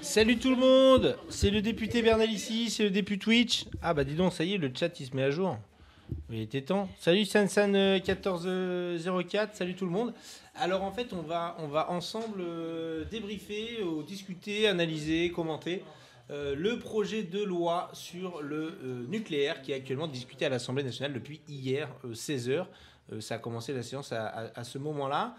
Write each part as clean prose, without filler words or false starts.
Salut tout le monde, c'est le député Bernal ici, c'est le député Twitch. Ah bah dis donc, ça y est, le chat il se met à jour. Il était temps. Salut Sansan1404, salut tout le monde. Alors en fait, on va ensemble débriefer, discuter, analyser, commenter le projet de loi sur le nucléaire qui est actuellement discuté à l'Assemblée nationale depuis hier, 16h. Ça a commencé la séance à ce moment-là.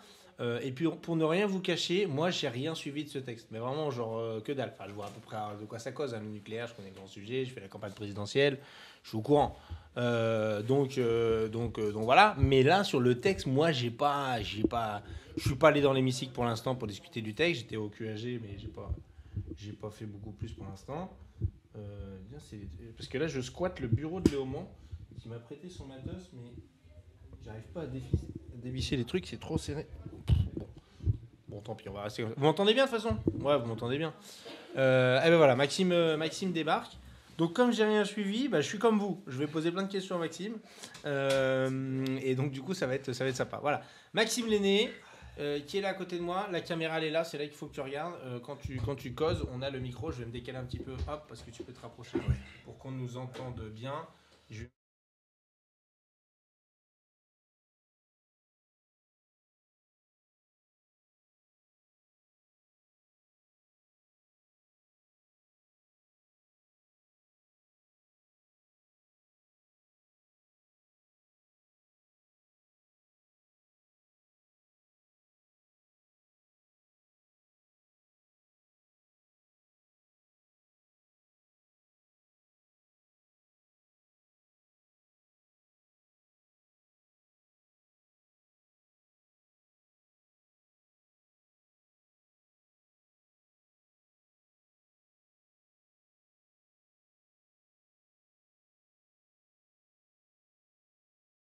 Et puis pour ne rien vous cacher, moi j'ai rien suivi de ce texte, mais vraiment genre que dalle. Enfin, je vois à peu près de quoi ça cause, hein, le nucléaire, je connais le grand sujet, je fais la campagne présidentielle, je suis au courant. Donc voilà. Mais là sur le texte, moi je suis pas allé dans l'hémicycle pour l'instant pour discuter du texte. J'étais au QAG, mais j'ai pas fait beaucoup plus pour l'instant. Parce que là je squatte le bureau de Léaumont qui m'a prêté son matos, mais j'arrive pas à dévisser les trucs, c'est trop serré. Bon, tant pis, on va rester comme ça. Vous m'entendez bien de toute façon? Ouais, vous m'entendez bien. Et ben voilà, Maxime débarque. Donc comme j'ai rien suivi, bah, je suis comme vous. Je vais poser plein de questions à Maxime. Et donc du coup, ça va être sympa. Voilà. Maxime l'aîné, qui est là à côté de moi. La caméra, elle est là, c'est là qu'il faut que tu regardes. Quand tu causes, on a le micro. Je vais me décaler un petit peu, hop, parce que tu peux te rapprocher pour qu'on nous entende bien.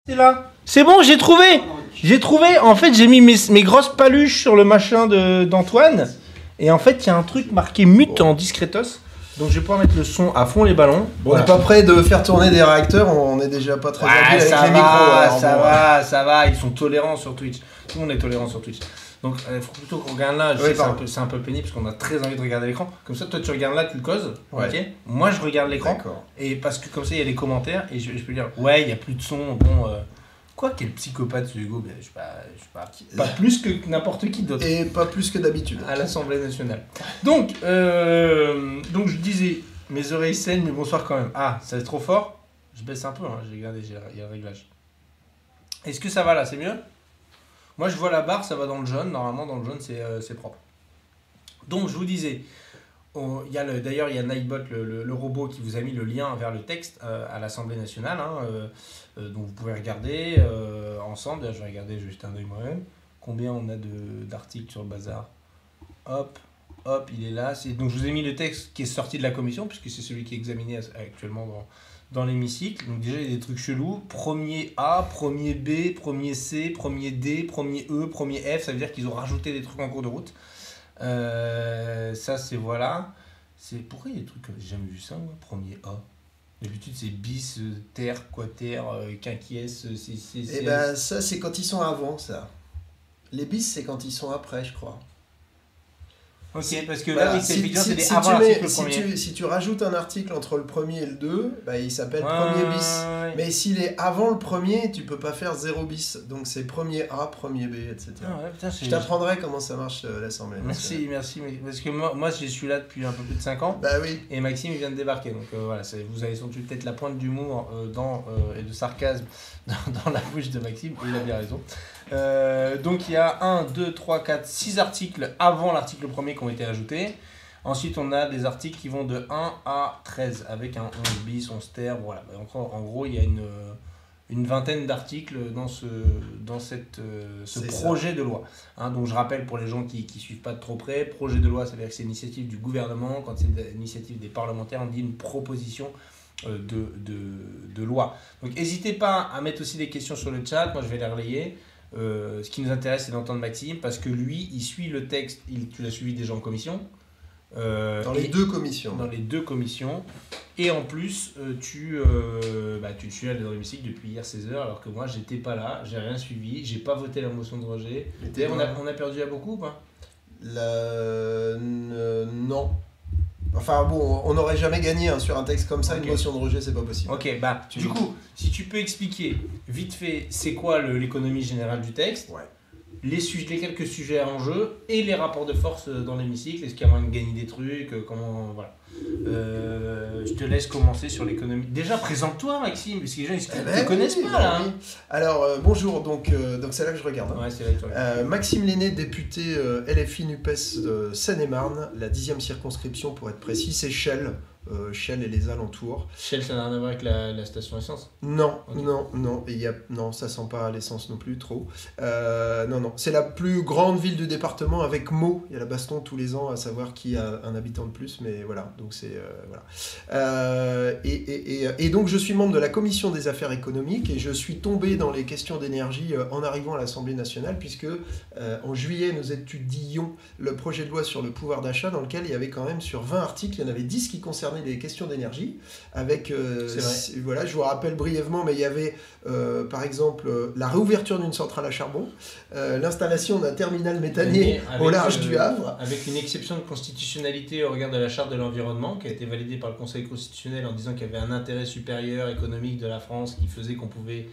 C'est là. C'est bon, j'ai trouvé. J'ai trouvé. En fait, j'ai mis mes grosses paluches sur le machin d'Antoine. Et en fait, il y a un truc marqué mute en discretos. Donc, je vais pouvoir mettre le son à fond les ballons. Bon, voilà. On n'est pas prêt de faire tourner des réacteurs. On est déjà pas très habile avec les micros. Ça va. Ils sont tolérants sur Twitch. Tout le monde est tolérant sur Twitch. Donc, il faut plutôt qu'on regarde là. Je sais que c'est un peu pénible parce qu'on a très envie de regarder l'écran. Comme ça, toi, tu regardes là, tu le causes. Ouais. Ok. Moi, je regarde l'écran. Et parce que comme ça, il y a les commentaires. Et je peux dire, ouais, il n'y a plus de son. Bon. Quoi, quel psychopathe ce Hugo, je suis pas plus que n'importe qui d'autre. Et pas plus que d'habitude. À l'Assemblée nationale. Donc je disais, mes oreilles saignent, mais bonsoir quand même. Ah, ça c'est trop fort. Je baisse un peu, hein, j'ai regardé, il y a le réglage. Est-ce que ça va là, c'est mieux? Moi je vois la barre, ça va dans le jaune, normalement dans le jaune c'est propre. Donc je vous disais, d'ailleurs il y a Nightbot, le robot qui vous a mis le lien vers le texte à l'Assemblée nationale, hein, donc vous pouvez regarder ensemble. Là, je vais regarder, je vais jeter un œil moi-même. Combien on a d'articles sur le bazar? Hop, il est là. Donc je vous ai mis le texte qui est sorti de la commission, puisque c'est celui qui est examiné actuellement dans l'hémicycle. Donc déjà, il y a des trucs chelous. Premier A, premier B, premier C, premier D, premier E, premier F. Ça veut dire qu'ils ont rajouté des trucs en cours de route. Ça, c'est voilà. Pourquoi il y a des trucs, j'ai jamais vu ça, moi, premier A. D'habitude, c'est bis, terre, quater, quinquies, c'est. Et ben ça, c'est quand ils sont avant, ça. Les bis, c'est quand ils sont après, je crois. Ok, parce que là, c'est des avant l'article premier. Si tu rajoutes un article entre le premier et le 2, bah, il s'appelle premier bis. Ouais. Mais s'il est avant le premier, tu peux pas faire 0 bis. Donc c'est premier A, premier B, etc. Ah ouais, putain, je t'apprendrai comment ça marche l'Assemblée. Merci. Parce que moi, je suis là depuis un peu plus de 5 ans. Bah oui. Et Maxime, il vient de débarquer. Donc voilà, vous avez senti peut-être la pointe d'humour et de sarcasme dans la bouche de Maxime. Et il a bien raison. Donc il y a 1, 2, 3, 4, 6 articles avant l'article premier qui ont été ajoutés. Ensuite on a des articles qui vont de 1 à 13 avec un 11 bis, 11 ter, voilà. En gros il y a une vingtaine d'articles dans ce projet de loi. Hein, donc je rappelle pour les gens qui ne suivent pas de trop près, projet de loi ça veut dire que c'est une initiative du gouvernement. Quand c'est une initiative des parlementaires, on dit une proposition de loi. Donc n'hésitez pas à mettre aussi des questions sur le chat, moi je vais les relayer. Ce qui nous intéresse, c'est d'entendre Maxime, parce que lui, il suit le texte, tu l'as suivi déjà en commission. Dans les deux commissions. Dans les deux commissions. Et en plus, tu suis allé dans l'hémicycle depuis hier 16h, alors que moi, j'étais pas là, j'ai rien suivi, j'ai pas voté la motion de rejet. On a perdu à beaucoup ou pas? Non. Enfin bon, on n'aurait jamais gagné hein, sur un texte comme ça, une motion de rejet, c'est pas possible. Ok, du coup, si tu peux expliquer vite fait, c'est quoi l'économie générale du texte, les quelques sujets en jeu et les rapports de force dans l'hémicycle, est-ce qu'il y a moyen de gagner des trucs, comment, voilà. Je te laisse commencer sur l'économie. Déjà, présente-toi Maxime, parce que les gens ne te connaissent pas là. Oui. Alors, bonjour, donc c'est là que je regarde. Hein. Ouais, c'est là que tu regardes. Maxime Lenné, député LFI NUPES de Seine-et-Marne, la 10e circonscription pour être précis, c'est Shell. Shell et les alentours. Shell, ça n'a rien à voir avec la station essence? Non, okay. Non, ça sent pas l'essence non plus, trop. Non, c'est la plus grande ville du département avec Meaux. Il y a la baston tous les ans à savoir qui a un habitant de plus, mais voilà, donc c'est... voilà. Et donc je suis membre de la commission des affaires économiques et je suis tombé dans les questions d'énergie en arrivant à l'Assemblée nationale puisque en juillet nous étudions le projet de loi sur le pouvoir d'achat dans lequel il y avait quand même sur 20 articles, il y en avait 10 qui concernaient des questions d'énergie avec voilà, je vous rappelle brièvement, mais il y avait par exemple la réouverture d'une centrale à charbon, l'installation d'un terminal méthanier au large du Havre, avec une exception de constitutionnalité au regard de la charte de l'environnement qui a été validée par le Conseil constitutionnel en disant qu'il y avait un intérêt supérieur économique de la France qui faisait qu'on pouvait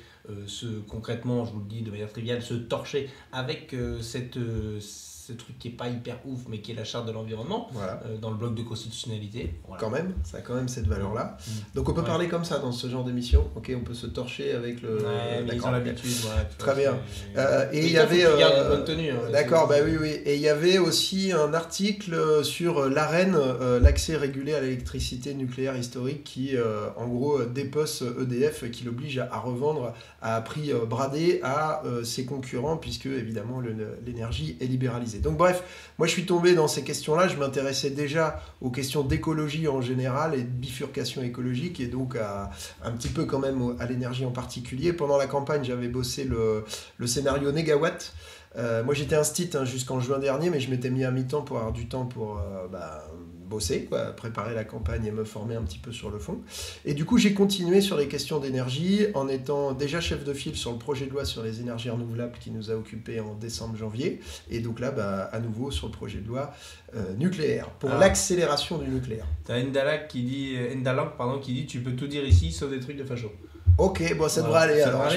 concrètement, je vous le dis de manière triviale, se torcher avec ce truc qui est pas hyper ouf mais qui est la charte de l'environnement, voilà. Dans le bloc de constitutionnalité. Voilà. Quand même, ça a quand même cette valeur-là. Donc on peut parler comme ça dans ce genre d'émission. Ok, on peut se torcher avec le. Ils ont l'habitude. Très bien. Et il y avait. Bonne tenue. D'accord, oui. Et il y avait aussi un article sur l'AREN, l'accès régulé à l'électricité nucléaire historique, qui en gros dépece EDF, qui l'oblige à revendre à prix bradé à ses concurrents, puisque évidemment l'énergie est libéralisée. Donc bref, moi je suis tombé dans ces questions-là, je m'intéressais déjà aux questions d'écologie en général et de bifurcation écologique et donc un petit peu quand même à l'énergie en particulier. Pendant la campagne, j'avais bossé le scénario Négawatt. Moi j'étais instit jusqu'en juin dernier, mais je m'étais mis à mi-temps pour avoir du temps pour bosser, préparer la campagne et me former un petit peu sur le fond. Et du coup, j'ai continué sur les questions d'énergie en étant déjà chef de file sur le projet de loi sur les énergies renouvelables qui nous a occupés en décembre-janvier. Et donc là, à nouveau sur le projet de loi nucléaire, pour l'accélération du nucléaire. T'as Endalang qui dit tu peux tout dire ici sauf des trucs de facho. Ok, bon, ça devrait aller. Alors,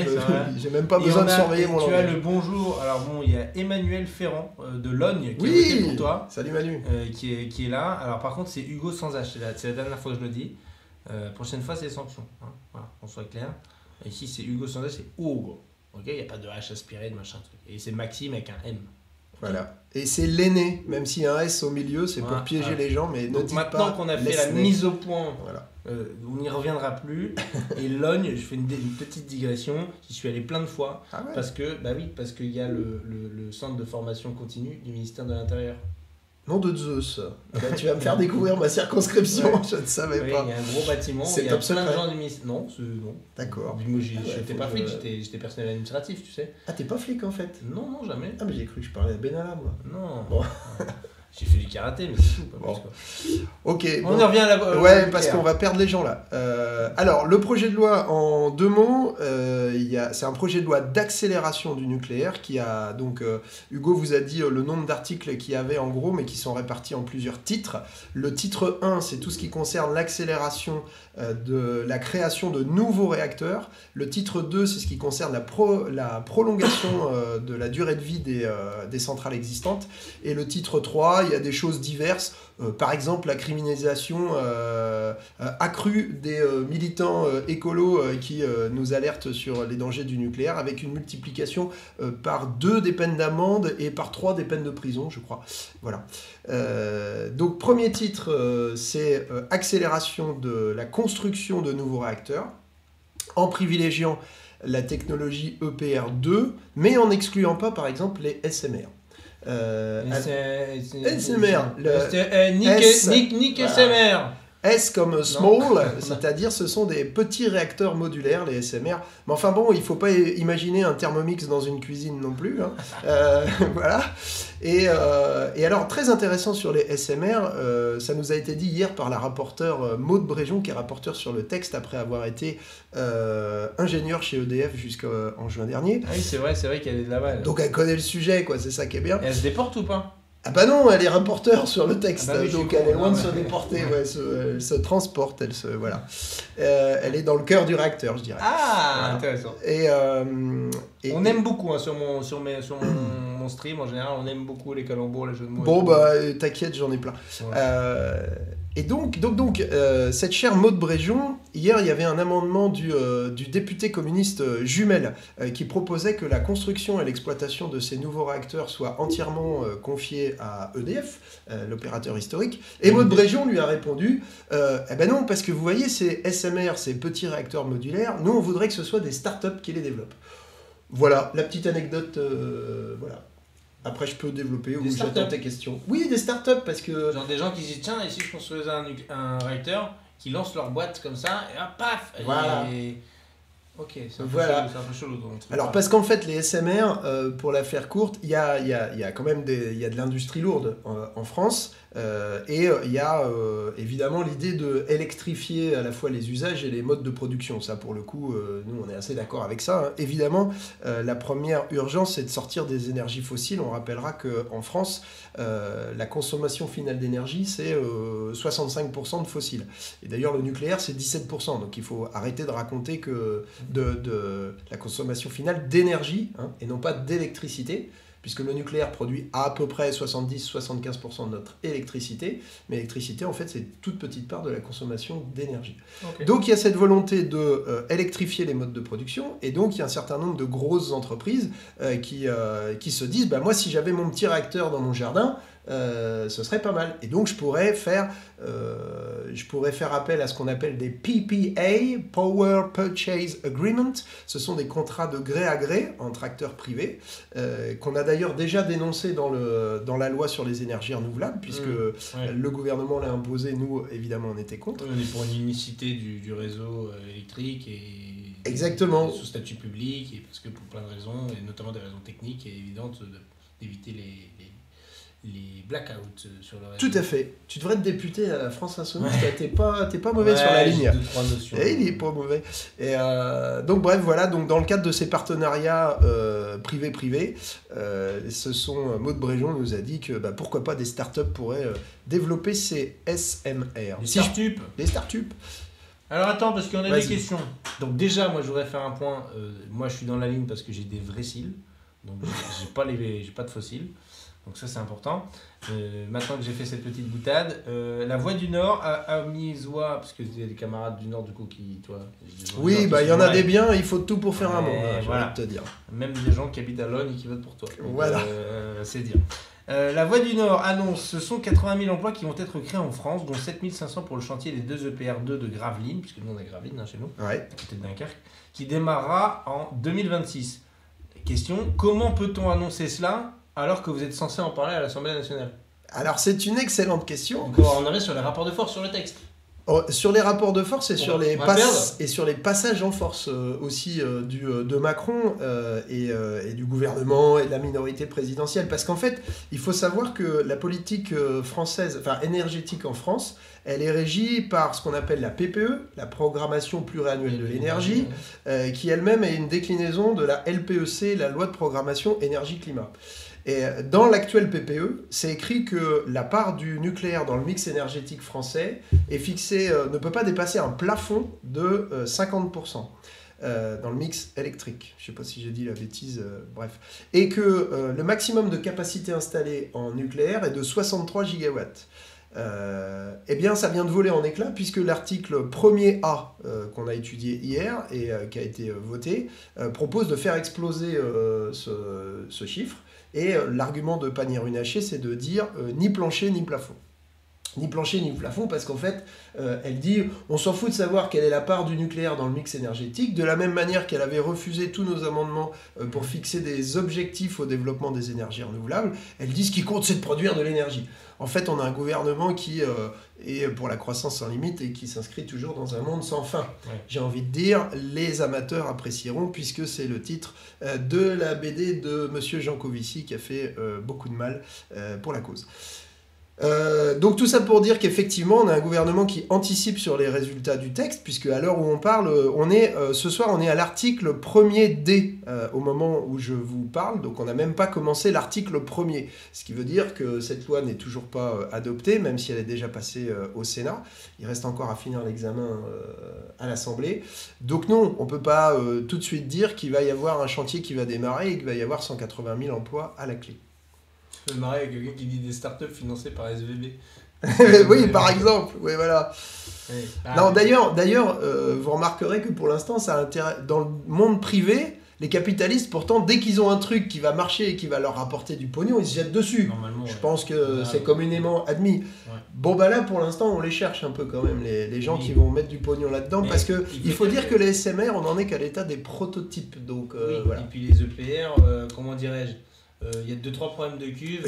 j'ai même pas besoin de surveiller mon langage. Tu as le bonjour. Alors bon, il y a Emmanuel Ferrand de Logne qui est voté pour toi. Salut Manu. Qui est là. Alors par contre, c'est Hugo sans H. C'est la dernière fois que je le dis. Prochaine fois, c'est sanction. Hein. Voilà, qu'on soit clair. Et ici, c'est Hugo sans H, c'est Hugo. Ok, il n'y a pas de H aspiré, de machin truc. Et c'est Maxime avec un M. Voilà. Et c'est l'aîné, même s'il y a un S au milieu, c'est pour piéger les gens, mais donc maintenant qu'on a fait la mise au point, on n'y reviendra plus. Et Logne, je fais une petite digression, j'y suis allé plein de fois, parce qu'il y a le centre de formation continue du ministère de l'Intérieur. Nom de Zeus. Tu vas me faire découvrir ma circonscription, je ne savais pas. Il y a un gros bâtiment, il y a plein de gens du ministère. Non. D'accord. Moi, j'étais pas flic, j'étais personnel administratif, tu sais. Ah, t'es pas flic en fait? Non, jamais. Ah, mais j'ai cru que je parlais à Benalla, moi. Non. Bon. J'ai fait du karaté, mais c'est tout. Pas plus, ok. On en revient à la. Ouais, parce qu'on va perdre les gens là. Alors, le projet de loi, en deux mots, c'est un projet de loi d'accélération du nucléaire qui a donc. Hugo vous a dit le nombre d'articles qu'il y avait en gros, mais qui sont répartis en plusieurs titres. Le titre 1, c'est tout ce qui concerne l'accélération de la création de nouveaux réacteurs. Le titre 2, c'est ce qui concerne la prolongation de la durée de vie des centrales existantes. Et le titre 3, il y a des choses diverses, par exemple la criminalisation accrue des militants écolos qui nous alertent sur les dangers du nucléaire, avec une multiplication par 2 des peines d'amende et par 3 des peines de prison, je crois. Voilà. Donc premier titre, c'est accélération de la construction de nouveaux réacteurs, en privilégiant la technologie EPR2, mais en n'excluant pas par exemple les SMR. SMR. Nick SMR. S comme small, c'est-à-dire ce sont des petits réacteurs modulaires, les SMR. Mais enfin bon, il ne faut pas imaginer un Thermomix dans une cuisine non plus. Hein. Voilà. Et alors, très intéressant sur les SMR, ça nous a été dit hier par la rapporteure Maude Bréjon, qui est rapporteure sur le texte après avoir été ingénieure chez EDF jusqu'en juin dernier. Ah oui, c'est vrai qu'elle est de là-bas. Donc elle connaît le sujet, quoi, c'est ça qui est bien. Et elle se déporte ou pas ? Ah bah non, elle est rapporteur sur le texte, oui, donc elle est loin de se déporter, elle se transporte, voilà. Elle est dans le cœur du réacteur, je dirais. Ah, intéressant. Et on aime beaucoup sur mon stream, en général, on aime beaucoup les calembours, les jeux de mots. Bon, bah t'inquiète, j'en ai plein. Ouais. Et donc cette chère Maude Bréjon, hier, il y avait un amendement du député communiste Jumel qui proposait que la construction et l'exploitation de ces nouveaux réacteurs soient entièrement confiées à EDF, l'opérateur historique. Et Maude Bréjon lui a répondu eh ben non, parce que vous voyez, ces SMR, ces petits réacteurs modulaires, nous, on voudrait que ce soit des startups qui les développent. Voilà, la petite anecdote, voilà. Après, je peux développer ou j'attends tes questions. Oui, des startups, parce que... Genre des gens qui disent, tiens, ici je construisais un réacteur, qui lancent leur boîte comme ça, et hop, paf. Voilà. Ok, c'est un peu chelou. Alors, parce qu'en fait, les SMR, pour la faire courte, il y a quand même il y a de l'industrie lourde en France, et il y a évidemment l'idée d'électrifier à la fois les usages et les modes de production. Ça, pour le coup, nous, on est assez d'accord avec ça. Hein. Évidemment, la première urgence, c'est de sortir des énergies fossiles. On rappellera qu'en France, la consommation finale d'énergie, c'est 65% de fossiles. Et d'ailleurs, le nucléaire, c'est 17%. Donc, il faut arrêter de raconter que de la consommation finale d'énergie, hein, et non pas d'électricité, puisque le nucléaire produit à peu près 70-75% de notre électricité, mais l'électricité, en fait, c'est une toute petite part de la consommation d'énergie. Okay. Donc, il y a cette volonté d'électrifier les modes de production, et donc, il y a un certain nombre de grosses entreprises qui se disent, bah, moi, si j'avais mon petit réacteur dans mon jardin, ce serait pas mal. Et donc, je pourrais faire appel à ce qu'on appelle des PPA, Power Purchase Agreement. Ce sont des contrats de gré à gré entre acteurs privés, qu'on a d'ailleurs déjà dénoncé dans la loi sur les énergies renouvelables, puisque le gouvernement l'a imposé. Nous, évidemment, on était contre. On est pour une unicité du réseau électrique et exactement. Sous statut public, et parce que pour plein de raisons, et notamment des raisons techniques et évidentes, d'éviter les blackouts sur le réseau. Tout à fait. Tu devrais être député à la France Insoumise. T'es pas mauvais sur la ligne. Et il est pas mauvais. Et donc bref, voilà. Donc dans le cadre de ces partenariats privé-privé, Maude Bréjon nous a dit que pourquoi pas des startups pourraient développer ces SMR. Des startups. Alors attends, parce qu'on a des questions. Donc déjà, moi je voudrais faire un point. Moi je suis dans la ligne parce que j'ai des vrais cils. Donc j'ai pas de fossiles. Donc ça c'est important. Maintenant que j'ai fait cette petite boutade, la Voix du Nord a mis Zoa, parce que il y a des camarades du Nord du coup qui, toi... Oui, il y en a des biens, il faut tout pour faire un monde, je vais te dire. Même des gens qui habitent à Logne et qui votent pour toi. Donc, voilà. C'est dire. La Voix du Nord annonce, ce sont 80 000 emplois qui vont être créés en France, dont 7 500 pour le chantier des 2 EPR2 de Gravelines, puisque nous on a Gravelines chez nous, à côté de Dunkerque, qui démarrera en 2026. Question, comment peut-on annoncer cela alors que vous êtes censé en parler à l'Assemblée nationale? Alors, c'est une excellente question. Donc, on arrive sur les rapports de force sur le texte. Sur les rapports de force et sur les passages en force aussi de Macron et du gouvernement et de la minorité présidentielle. Parce qu'en fait, il faut savoir que la politique française, enfin énergétique en France, elle est régie par ce qu'on appelle la PPE, la programmation pluriannuelle de l'énergie, qui elle-même est une déclinaison de la LPEC, la loi de programmation énergie-climat. Et dans l'actuel PPE, c'est écrit que la part du nucléaire dans le mix énergétique français est fixée, ne peut pas dépasser un plafond de 50% dans le mix électrique. Je ne sais pas si j'ai dit la bêtise, bref. Et que le maximum de capacité installée en nucléaire est de 63 gigawatts. Eh bien, ça vient de voler en éclats puisque l'article 1er A qu'on a étudié hier et qui a été voté propose de faire exploser ce chiffre. Et l'argument de Pannier-Runacher, c'est de dire ni plancher ni plafond. Ni plancher ni plafond, parce qu'en fait, elle dit on s'en fout de savoir quelle est la part du nucléaire dans le mix énergétique, de la même manière qu'elle avait refusé tous nos amendements pour fixer des objectifs au développement des énergies renouvelables. Elle dit ce qui compte, c'est de produire de l'énergie. En fait, on a un gouvernement qui est pour la croissance sans limite et qui s'inscrit toujours dans un monde sans fin. Ouais. J'ai envie de dire, les amateurs apprécieront, puisque c'est le titre de la BD de Monsieur Jancovici qui a fait beaucoup de mal pour la cause. Donc tout ça pour dire qu'effectivement on a un gouvernement qui anticipe sur les résultats du texte, puisque à l'heure où on parle, ce soir on est à l'article 1er D au moment où je vous parle, donc on n'a même pas commencé l'article 1er, ce qui veut dire que cette loi n'est toujours pas adoptée, même si elle est déjà passée au Sénat. Il reste encore à finir l'examen à l'Assemblée. Donc non, on ne peut pas tout de suite dire qu'il va y avoir un chantier qui va démarrer et qu'il va y avoir 180 000 emplois à la clé. Je me marrer avec quelqu'un qui dit des startups financées par SVB. Oui, par exemple. Oui, voilà. Oui. Non, d'ailleurs, vous remarquerez que pour l'instant, ça a intérêt. Dans le monde privé, les capitalistes, pourtant, dès qu'ils ont un truc qui va marcher et qui va leur rapporter du pognon, ils se jettent dessus. Normalement, je pense que c'est communément admis. Ouais. Bon, bah là, pour l'instant, on les cherche un peu quand même, les gens qui vont mettre du pognon là-dedans, parce que il faut dire que les SMR, on en est qu'à l'état des prototypes. Donc, voilà. Et puis les EPR, comment dirais-je, il y a 2-3 problèmes de cuve.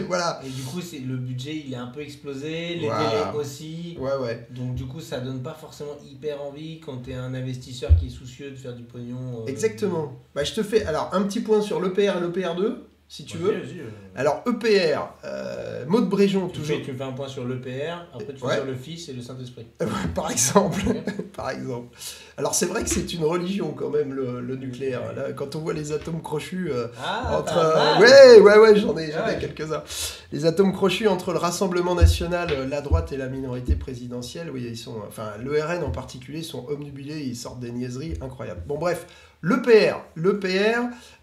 Voilà. Et du coup, le budget il est un peu explosé, les délais aussi. Ouais. Donc du coup, ça donne pas forcément hyper envie quand tu es un investisseur qui est soucieux de faire du pognon. Exactement. Bah, je te fais alors un petit point sur l'EPR et l'EPR2, si tu veux. Vas-y. Alors EPR, Maud Bréjon toujours. Tu me fais un point sur l'EPR, après tu fais sur le Fils et le Saint-Esprit. Par exemple. Par exemple. Alors c'est vrai que c'est une religion quand même le nucléaire. Là, quand on voit les atomes crochus entre ouais, j'en ai quelques-uns. Les atomes crochus entre le Rassemblement national, la droite et la minorité présidentielle, oui, ils sont le RN en particulier, ils sont omnubilés, ils sortent des niaiseries incroyables. Bon bref, l'EPR,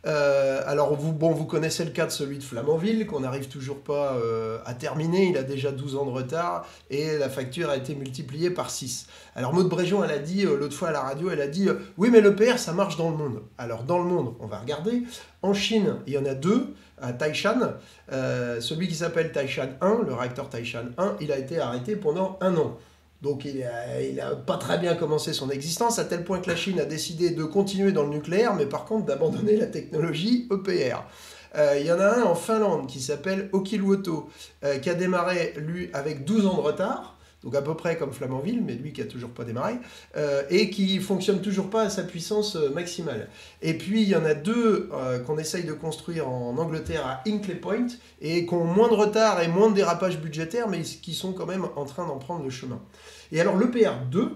alors vous connaissez le cas de celui de Flamanville qu'on n'arrive toujours pas à terminer, il a déjà 12 ans de retard et la facture a été multipliée par 6. Alors Maud Bréjon, elle a dit l'autre fois à la radio, elle a dit oui mais l'EPR ça marche dans le monde. Alors dans le monde, on va regarder, en Chine il y en a 2, à Taishan, celui qui s'appelle Taishan 1, le réacteur Taishan 1, il a été arrêté pendant 1 an. Donc il a pas très bien commencé son existence, à tel point que la Chine a décidé de continuer dans le nucléaire, mais par contre d'abandonner la technologie EPR. Il y en a un en Finlande qui s'appelle Olkiluoto, qui a démarré, lui, avec 12 ans de retard, donc à peu près comme Flamanville, mais lui qui a toujours pas démarré, et qui fonctionne toujours pas à sa puissance maximale. Et puis il y en a 2 qu'on essaye de construire en Angleterre à Hinkley Point, et qui ont moins de retard et moins de dérapage budgétaire, mais qui sont quand même en train d'en prendre le chemin. Et alors l'EPR2,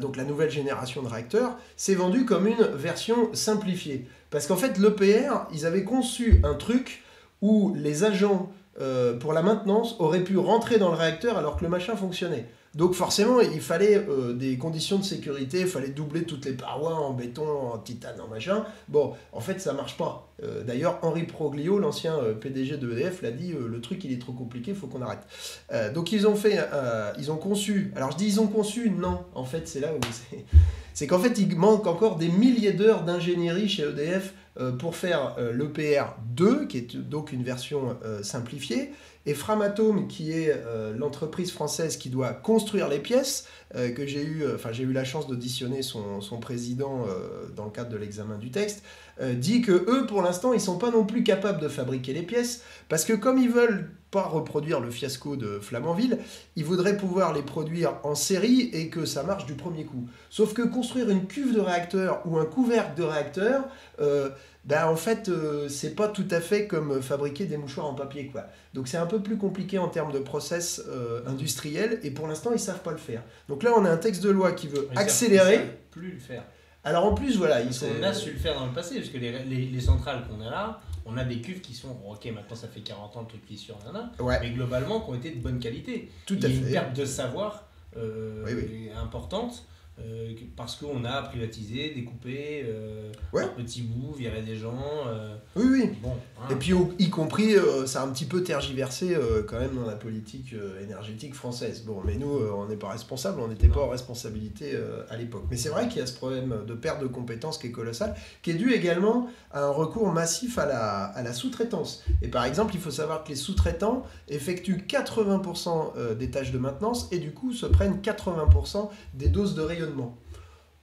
donc la nouvelle génération de réacteurs, s'est vendu comme une version simplifiée. Parce qu'en fait, l'EPR, ils avaient conçu un truc où les agents pour la maintenance auraient pu rentrer dans le réacteur alors que le machin fonctionnait. Donc forcément, il fallait des conditions de sécurité, il fallait doubler toutes les parois en béton, en titane, en machin. Bon, en fait, ça marche pas. D'ailleurs, Henri Proglio, l'ancien PDG de EDF, l'a dit, le truc, il est trop compliqué, il faut qu'on arrête. Donc ils ont conçu, alors je dis ils ont conçu, non, en fait, c'est là où c'est qu'en fait, il manque encore des milliers d'heures d'ingénierie chez EDF pour faire l'EPR2, qui est donc une version simplifiée, et Framatome, qui est l'entreprise française qui doit construire les pièces, que j'ai eu la chance d'auditionner son président dans le cadre de l'examen du texte, dit que eux, pour l'instant, ils sont pas non plus capables de fabriquer les pièces, parce que comme ils veulent pas reproduire le fiasco de Flamanville, ils voudraient pouvoir les produire en série et que ça marche du premier coup. Sauf que construire une cuve de réacteur ou un couvercle de réacteur, en fait, c'est pas tout à fait comme fabriquer des mouchoirs en papier, quoi. Donc c'est un peu plus compliqué en termes de process industriel, et pour l'instant, ils savent pas le faire. Donc là, on a un texte de loi qui veut accélérer. Ils savent plus le faire. Alors en plus, voilà... On a su le faire dans le passé, parce que les centrales qu'on a là, on a des cuves qui sont... Ok, maintenant ça fait 40 ans le truc qui est sur mais globalement, qui ont été de bonne qualité. Il y a une perte de savoir importante, parce qu'on a privatisé, découpé, par petits bouts, viré des gens... Oui. Bon, et puis y compris, ça a un petit peu tergiversé quand même dans la politique énergétique française. Bon, mais nous, on n'est pas responsables, on n'était pas en responsabilité à l'époque. Mais c'est vrai qu'il y a ce problème de perte de compétences qui est colossal, qui est dû également à un recours massif à la sous-traitance. Et par exemple, il faut savoir que les sous-traitants effectuent 80% des tâches de maintenance et du coup se prennent 80% des doses de rayonnement.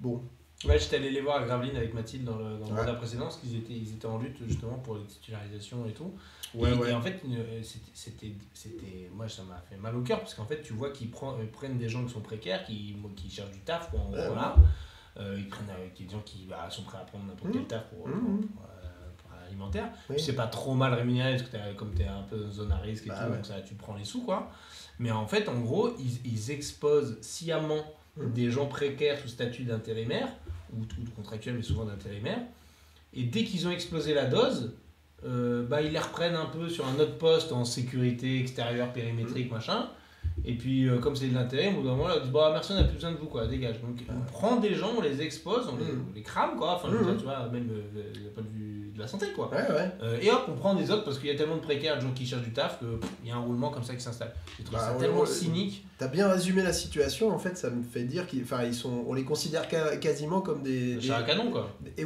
Bon. Ouais, j'étais allé les voir à Gravelines avec Mathilde dans le mandat précédent, parce qu'ils étaient en lutte justement pour les titularisations et tout. Et en fait, moi ça m'a fait mal au cœur, parce qu'en fait tu vois qu'ils prennent des gens qui sont précaires, qui cherchent du taf, quoi, ils prennent des gens qui sont prêts à prendre n'importe quel taf pour alimentaire. Oui. C'est pas trop mal rémunéré parce que comme tu es un peu dans zone à risque et tout, donc ça, tu prends les sous, quoi. Mais en fait, en gros, ils exposent sciemment des gens précaires sous statut d'intérimaire, ou de contractuel, mais souvent d'intérimaire. Et dès qu'ils ont explosé la dose, ils les reprennent un peu sur un autre poste en sécurité extérieure, périmétrique, machin. Et puis, comme c'est de l'intérim, au bout d'un moment, on dit merci, on n'a plus besoin de vous, quoi, dégage. Donc, on prend des gens, on les expose, on les crame, quoi. Enfin, tu vois, même le point de vue de la santé, quoi. Et hop, on prend des autres parce qu'il y a tellement de précaires, de gens qui cherchent du taf, qu'il y a un roulement comme ça qui s'installe. Je trouve ça tellement cynique. T'as bien résumé la situation, en fait, ça me fait dire on les considère quasiment comme des chars à canon, quoi. Et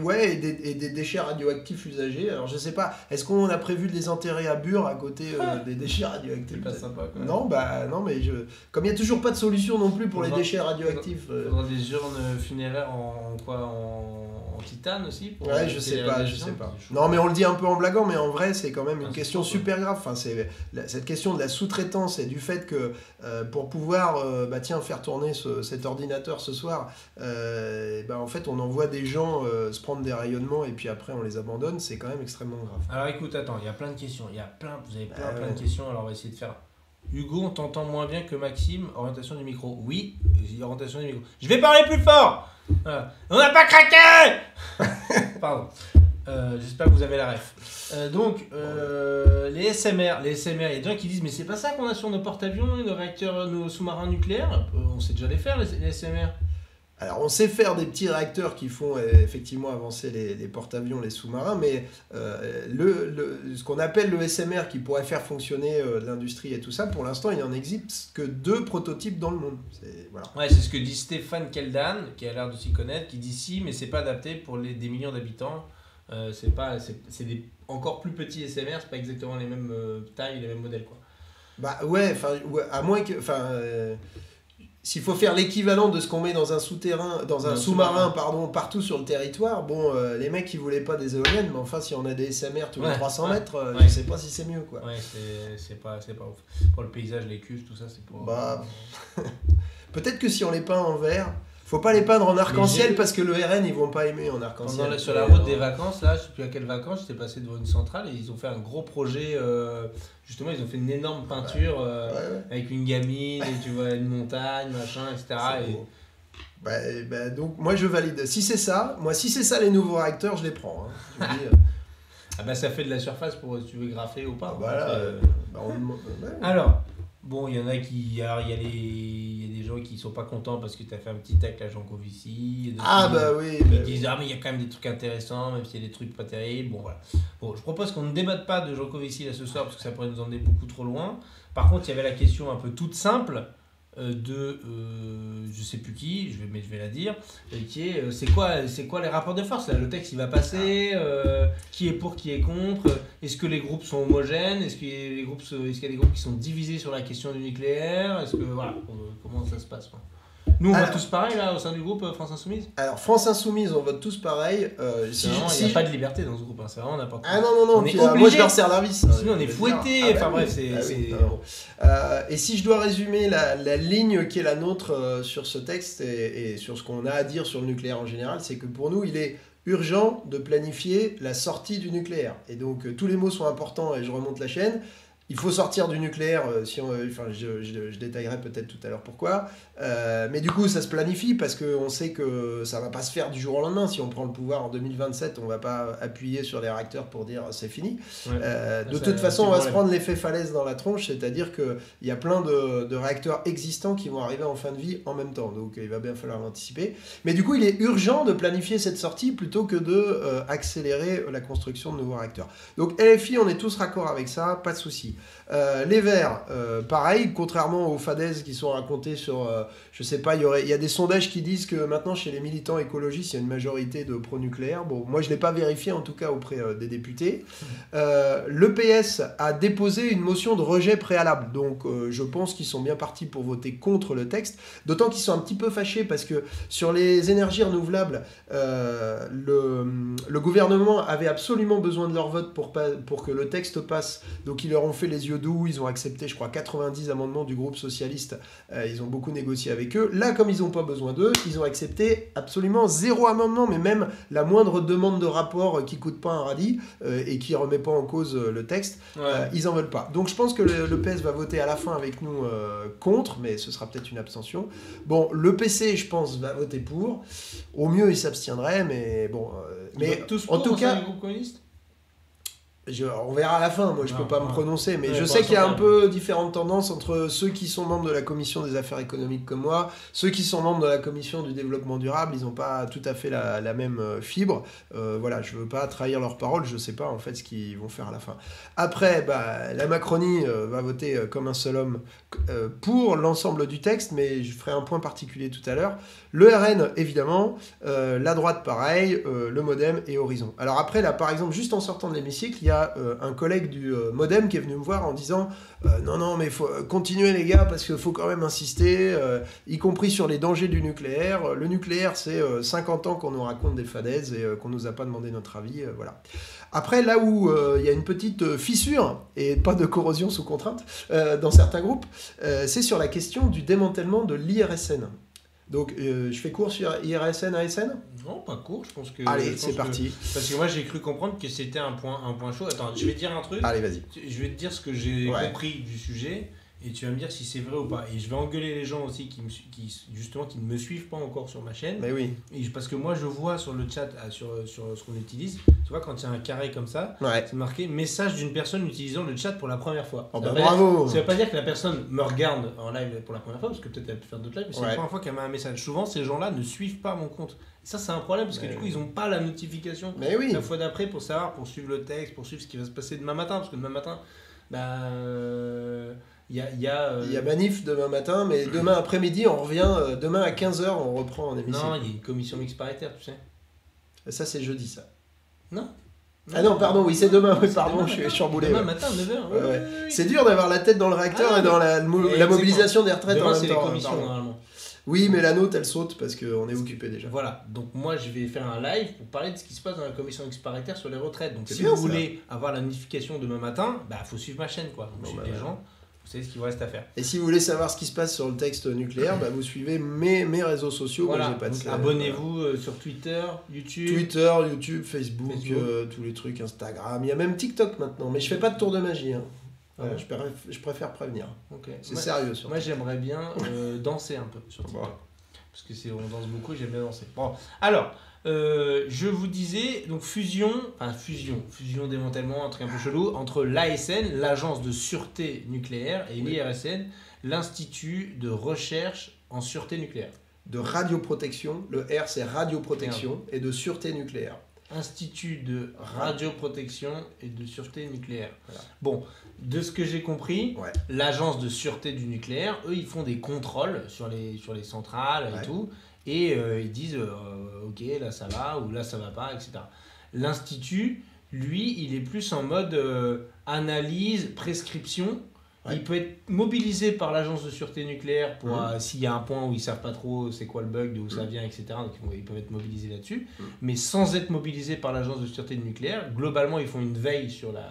des déchets radioactifs usagés. Alors, je sais pas, est-ce qu'on a prévu de les enterrer à Bure à côté des déchets radioactifs? C'est pas sympa, quoi. Non, mais comme il n'y a toujours pas de solution non plus pour les déchets radioactifs. Il faudra des urnes funéraires en titane aussi je sais pas. Non, mais on le dit un peu en blaguant, mais en vrai, c'est quand même une question super grave. Enfin, c'est cette question de la sous-traitance et du fait que pour pouvoir faire tourner cet ordinateur ce soir, en fait, on envoie des gens se prendre des rayonnements et puis après, on les abandonne. C'est quand même extrêmement grave. Alors écoute, attends, il y a plein de questions. Vous avez plein de questions, alors on va essayer de faire... Hugo, on t'entend moins bien que Maxime. Orientation du micro. Oui, orientation du micro. Je vais parler plus fort. Voilà. On n'a pas craqué. Pardon. J'espère que vous avez la ref. Les SMR, il y a des gens qui disent mais c'est pas ça qu'on a sur nos porte-avions, nos réacteurs, nos sous-marins nucléaires. On sait déjà les faire, les SMR. Alors, on sait faire des petits réacteurs qui font effectivement avancer les porte-avions, les sous-marins, mais ce qu'on appelle le SMR qui pourrait faire fonctionner l'industrie et tout ça, pour l'instant, il n'en existe que 2 prototypes dans le monde. Ouais, c'est ce que dit Stéphane Keldan, qui a l'air de s'y connaître, qui dit si, mais c'est pas adapté pour des millions d'habitants. C'est des encore plus petits SMR, c'est pas exactement les mêmes tailles, les mêmes modèles, quoi. À moins que... S'il faut faire l'équivalent de ce qu'on met dans un sous-marin, partout sur le territoire, les mecs ils voulaient pas des éoliennes, mais enfin si on a des SMR tous les 300 mètres, je sais pas si c'est mieux, quoi. Ouais, c'est pas ouf. Pour le paysage, les cuves, tout ça, c'est pas... Peut-être que si on les peint en vert, faut pas les peindre en arc-en-ciel parce que le RN ils vont pas aimer en arc-en-ciel. Sur la route des vacances, là, je sais plus à quelles vacances, j'étais passé devant une centrale et ils ont fait un gros projet. Justement, ils ont fait une énorme peinture avec une gamine, et tu vois une montagne, machin, etc. Donc moi je valide. Si c'est ça les nouveaux réacteurs, je les prends. Hein. Ça fait de la surface pour si tu veux graffer ou pas. Alors. Bon, il y en a qui... Alors, il y a des gens qui sont pas contents parce que tu as fait un petit tac à Jean Covici. Ils disent mais il y a quand même des trucs intéressants, même s'il y a des trucs pas terribles. Bon, je propose qu'on ne débatte pas de Jean Covici là ce soir parce que ça pourrait nous emmener beaucoup trop loin. Par contre, il y avait la question un peu toute simple je sais plus qui, mais je vais la dire, qui est c'est quoi les rapports de force là, le texte il va passer, qui est pour, qui est contre, est-ce que les groupes sont homogènes, est-ce qu'il y a des groupes qui sont divisés sur la question du nucléaire, est-ce que comment ça se passe, quoi. Nous on vote tous pareil là au sein du groupe France Insoumise. Alors France Insoumise on vote tous pareil. Il n'y a pas de liberté dans ce groupe, hein. C'est vraiment n'importe quoi. Ah non, moi je leur sers la vis. Sinon on est fouettés, bref et si je dois résumer la ligne qui est la nôtre sur ce texte et sur ce qu'on a à dire sur le nucléaire en général, c'est que pour nous il est urgent de planifier la sortie du nucléaire. Et donc tous les mots sont importants et je remonte la chaîne. Il faut sortir du nucléaire, je détaillerai peut-être tout à l'heure pourquoi. Mais du coup, ça se planifie parce qu'on sait que ça ne va pas se faire du jour au lendemain. Si on prend le pouvoir en 2027, on ne va pas appuyer sur les réacteurs pour dire c'est fini. De toute façon, on va se prendre l'effet falaise dans la tronche, c'est-à-dire qu'il y a plein de réacteurs existants qui vont arriver en fin de vie en même temps. Donc il va bien falloir l'anticiper. Mais du coup, il est urgent de planifier cette sortie plutôt que d'accélérer la construction de nouveaux réacteurs. Donc LFI, on est tous raccord avec ça, pas de souci. Les Verts, pareil, contrairement aux fadaises qui sont racontées sur, je sais pas, il y a des sondages qui disent que maintenant chez les militants écologistes il y a une majorité de pro-nucléaire. Bon, moi je l'ai pas vérifié en tout cas auprès des députés. Le PS a déposé une motion de rejet préalable, donc je pense qu'ils sont bien partis pour voter contre le texte, d'autant qu'ils sont un petit peu fâchés parce que sur les énergies renouvelables, le gouvernement avait absolument besoin de leur vote pour que le texte passe, donc ils leur ont fait fait les yeux doux, ils ont accepté, je crois, 90 amendements du groupe socialiste. Ils ont beaucoup négocié avec eux. Là, comme ils n'ont pas besoin d'eux, ils ont accepté absolument 0 amendement, mais même la moindre demande de rapport qui coûte pas un radis et qui remet pas en cause le texte, ils en veulent pas. Donc je pense que le PS va voter à la fin avec nous contre, mais ce sera peut-être une abstention. Bon, le PC, je pense, va voter pour. Au mieux, il s'abstiendrait, mais bon... mais tous en tout cas... les groupes communistes on verra à la fin, moi je peux pas me prononcer, mais je sais qu'il y a un peu différentes tendances entre ceux qui sont membres de la commission des affaires économiques comme moi, ceux qui sont membres de la commission du développement durable, ils n'ont pas tout à fait la même fibre. Voilà, je veux pas trahir leurs paroles, je sais pas en fait ce qu'ils vont faire à la fin. Après, la Macronie va voter comme un seul homme pour l'ensemble du texte, mais je ferai un point particulier tout à l'heure. Le RN, évidemment, la droite, pareil, le Modem et Horizon. Alors après, là, par exemple, juste en sortant de l'hémicycle, il y a un collègue du Modem qui est venu me voir en disant non, mais il faut continuer, les gars, parce qu'il faut quand même insister, y compris sur les dangers du nucléaire. Le nucléaire, c'est 50 ans qu'on nous raconte des fadaises et qu'on nous a pas demandé notre avis, voilà. Après, là où il y a une petite fissure, et pas de corrosion sous contrainte, dans certains groupes, c'est sur la question du démantèlement de l'IRSN. Donc, je fais court sur IRSN, ASN ? Non, pas court, je pense que... Allez, c'est parti. Parce que moi, j'ai cru comprendre que c'était un point chaud. Attends, je vais te dire un truc. Allez, vas-y. Je vais te dire ce que j'ai compris du sujet, et tu vas me dire si c'est vrai ou pas. Et je vais engueuler les gens aussi qui ne me suivent pas encore sur ma chaîne. Mais oui. Et parce que moi, je vois sur le chat, sur ce qu'on utilise, tu vois, quand il y a un carré comme ça, c'est marqué « Message d'une personne utilisant le chat pour la première fois ». Oh bah bravo. Ça veut pas dire que la personne me regarde en live pour la première fois, parce que peut-être elle peut faire d'autres lives, mais c'est la première fois qu'elle m'a un message. Souvent, ces gens-là ne suivent pas mon compte. Et ça, c'est un problème, parce que du coup, ils n'ont pas la notification la fois d'après pour savoir, pour suivre le texte, pour suivre ce qui va se passer demain matin. Parce que demain matin, il y a manif demain matin, mais demain après-midi, on revient. Demain à 15h, on reprend en émission. Non, il y a une commission mixte paritaire, tu sais. Ça, c'est jeudi, ça. Non. Ah non, pardon, oui, c'est demain. Oui, pardon, je suis chamboulé. Demain matin, 9h. Oui. C'est dur d'avoir la tête dans le réacteur et dans la mobilisation des retraites demain, en même temps. C'est les commissions, normalement. Oui, mais la nôtre, elle saute parce qu'on est occupé déjà. Voilà, donc moi je vais faire un live pour parler de ce qui se passe dans la commission mixte paritaire sur les retraites. Donc si vous voulez avoir la notification demain matin, faut suivre ma chaîne, quoi. Donc suivez les gens, vous savez ce qu'il vous reste à faire. Et si vous voulez savoir ce qui se passe sur le texte nucléaire, vous suivez mes réseaux sociaux. Voilà, moi, j'ai pas de abonnez-vous sur Twitter, YouTube, Facebook. Tous les trucs, Instagram. Il y a même TikTok maintenant, mais je fais pas de tour de magie. Hein. Je préfère prévenir. Okay. C'est sérieux surtout. Moi j'aimerais bien danser un peu sur TikTok. Parce que on danse beaucoup et j'aime bien danser. Bon, alors, je vous disais, donc fusion, démantèlement, un truc un peu chelou, entre l'ASN, l'Agence de sûreté nucléaire, et l'IRSN, l'Institut de recherche en sûreté nucléaire. De radioprotection, le R c'est radioprotection, et de sûreté nucléaire. Institut de radioprotection et de sûreté nucléaire. Voilà. Bon, de ce que j'ai compris, l'agence de sûreté du nucléaire, eux, ils font des contrôles sur les centrales et tout, et ils disent ok, là ça va, ou là ça va pas, etc. L'institut, lui, il est plus en mode analyse, prescription. Il peut être mobilisé par l'agence de sûreté nucléaire pour s'il y a un point où ils ne savent pas trop c'est quoi le bug, d'où ça vient, etc. Donc ils peuvent être mobilisés là-dessus. Mais sans être mobilisés par l'agence de sûreté nucléaire, globalement ils font une veille sur la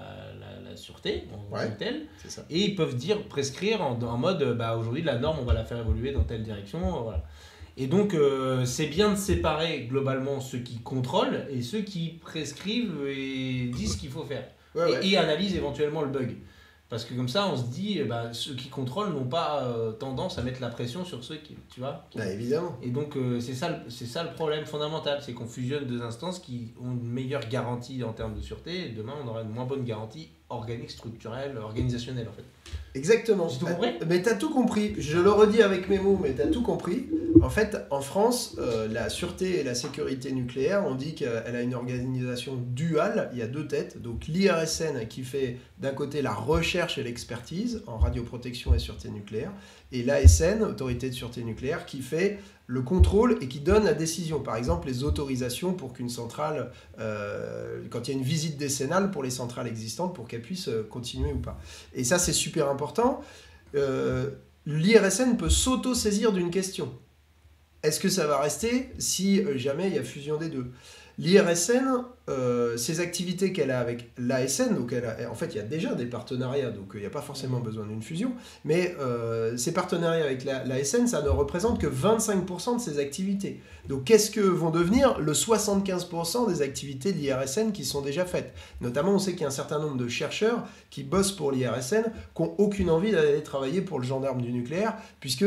sûreté en tant que telle. Et ils peuvent prescrire en mode aujourd'hui la norme on va la faire évoluer dans telle direction. Voilà. Et donc c'est bien de séparer globalement ceux qui contrôlent et ceux qui prescrivent et disent ce qu'il faut faire. Et analysent éventuellement le bug. Parce que comme ça, on se dit, ceux qui contrôlent n'ont pas tendance à mettre la pression sur ceux qui, tu vois. Évidemment. Et donc, c'est ça le problème fondamental, c'est qu'on fusionne deux instances qui ont une meilleure garantie en termes de sûreté, et demain, on aura une moins bonne garantie organique, structurelle, organisationnelle, en fait. Exactement. J'ai tout compris ? Mais t'as tout compris. Je le redis avec mes mots, mais t'as tout compris. En fait, en France, la sûreté et la sécurité nucléaire, on dit qu'elle a une organisation duale. Il y a deux têtes. Donc l'IRSN qui fait d'un côté la recherche et l'expertise en radioprotection et sûreté nucléaire, et l'ASN, Autorité de sûreté nucléaire, qui fait le contrôle et qui donne la décision. Par exemple, les autorisations pour qu'une centrale, quand il y a une visite décennale pour les centrales existantes, pour qu'elles puissent continuer ou pas. Et ça, c'est super important. L'IRSN peut s'auto-saisir d'une question. Est-ce que ça va rester si jamais il y a fusion des deux ? L'IRSN, ces activités qu'elle a avec l'ASN, donc en fait il y a déjà des partenariats, donc il n'y a pas forcément besoin d'une fusion, mais ces partenariats avec l'ASN, ça ne représente que 25% de ses activités. Donc qu'est-ce que vont devenir le 75% des activités de l'IRSN qui sont déjà faites? Notamment, on sait qu'il y a un certain nombre de chercheurs qui bossent pour l'IRSN, qui n'ont aucune envie d'aller travailler pour le gendarme du nucléaire, puisque,